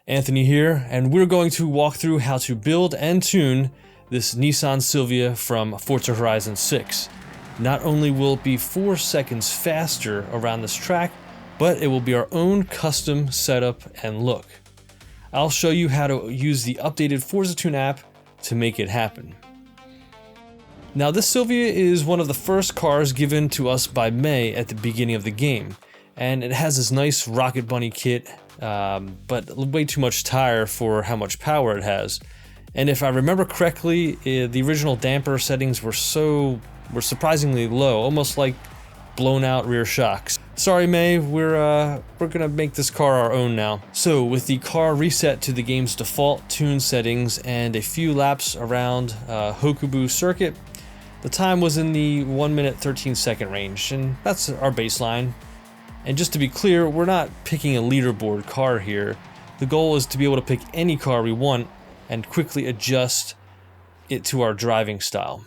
Anthony here, and we're going to walk through how to build and tune this Nissan Silvia from Forza Horizon 6. Not only will it be 4 seconds faster around this track, but it will be our own custom setup and look. I'll show you how to use the updated ForzaTune app to make it happen. Now, this Silvia is one of the first cars given to us by May at the beginning of the game, and it has this nice Rocket Bunny kit, but way too much tire for how much power it has. And if I remember correctly, the original damper settings were surprisingly low, almost like blown out rear shocks. Sorry, May, we're gonna make this car our own now. So with the car reset to the game's default tune settings and a few laps around Hokubu Circuit, the time was in the 1 minute 13 second range, and that's our baseline. And just to be clear, we're not picking a leaderboard car here. The goal is to be able to pick any car we want and quickly adjust it to our driving style.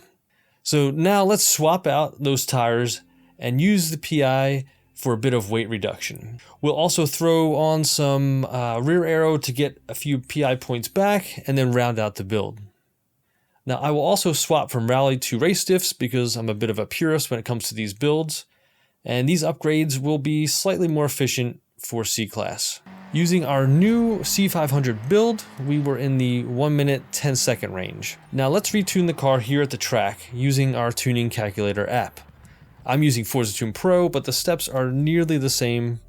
So now let's swap out those tires and use the PI for a bit of weight reduction. We'll also throw on some rear aero to get a few PI points back and then round out the build. Now I will also swap from rally to race diffs because I'm a bit of a purist when it comes to these builds. And these upgrades will be slightly more efficient for C-Class. Using our new C500 build, we were in the 1 minute 10 second range. Now let's retune the car here at the track using our tuning calculator app. I'm using ForzaTune Pro, but the steps are nearly the same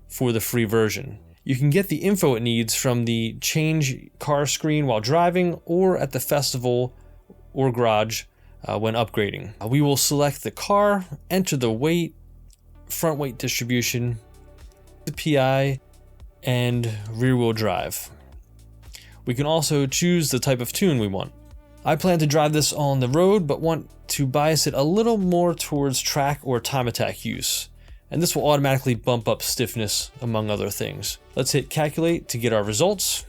for the free version. You can get the info it needs from the change car screen while driving or at the festival or garage when upgrading. We will select the car, enter the weight, front weight distribution, the PI, and rear wheel drive. We can also choose the type of tune we want. I plan to drive this on the road, but want to bias it a little more towards track or time attack use. And this will automatically bump up stiffness, among other things. Let's hit calculate to get our results,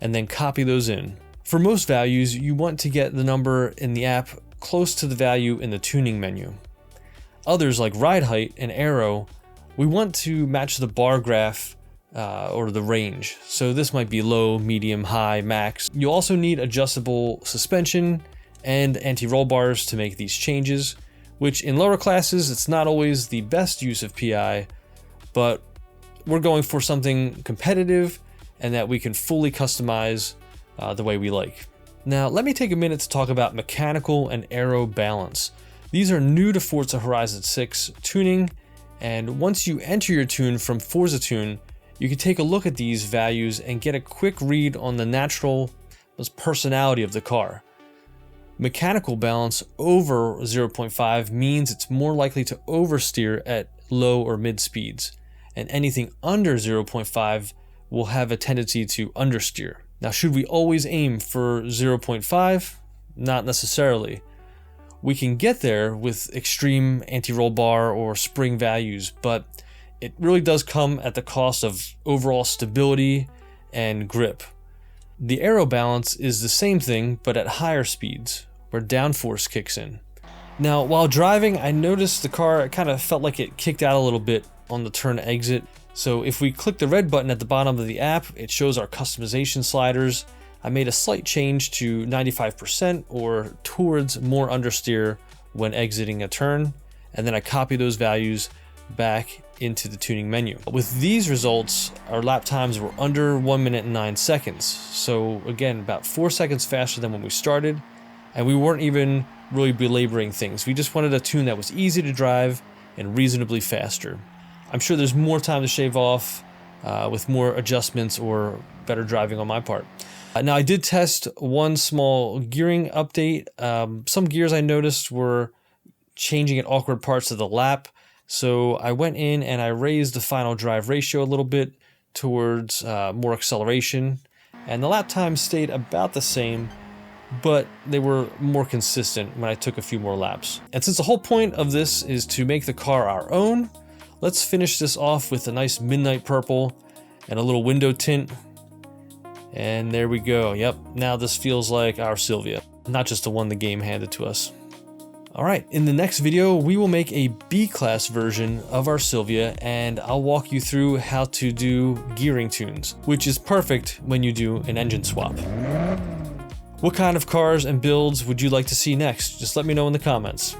and then copy those in. For most values, you want to get the number in the app close to the value in the tuning menu. Others, like ride height and Aero, we want to match the bar graph or the range. So this might be low, medium, high, max. You'll also need adjustable suspension and anti-roll bars to make these changes, which in lower classes, it's not always the best use of PI, but we're going for something competitive and that we can fully customize the way we like. Now, let me take a minute to talk about mechanical and aero balance. These are new to Forza Horizon 6 tuning, and once you enter your tune from ForzaTune, you can take a look at these values and get a quick read on the natural personality of the car. Mechanical balance over 0.5 means it's more likely to oversteer at low or mid speeds, and anything under 0.5 will have a tendency to understeer. Now, should we always aim for 0.5? Not necessarily. We can get there with extreme anti-roll bar or spring values, but it really does come at the cost of overall stability and grip. The aero balance is the same thing, but at higher speeds, where downforce kicks in. Now, while driving, I noticed the car kind of felt like it kicked out a little bit on the turn exit. So if we click the red button at the bottom of the app, it shows our customization sliders. I made a slight change to 95% or towards more understeer when exiting a turn, and then I copy those values back into the tuning menu. With these results, our lap times were under 1 minute and 9 seconds. So again, about 4 seconds faster than when we started, and we weren't even really belaboring things. We just wanted a tune that was easy to drive and reasonably faster. I'm sure there's more time to shave off with more adjustments or better driving on my part. Now, I did test one small gearing update. Some gears I noticed were changing at awkward parts of the lap. So I went in and I raised the final drive ratio a little bit towards more acceleration. And the lap time stayed about the same, but they were more consistent when I took a few more laps. And since the whole point of this is to make the car our own, let's finish this off with a nice midnight purple and a little window tint. And there we go. Yep, now this feels like our Silvia, not just the one the game handed to us. Alright, in the next video, we will make a B-class version of our Silvia, and I'll walk you through how to do gearing tunes, which is perfect when you do an engine swap. What kind of cars and builds would you like to see next? Just let me know in the comments.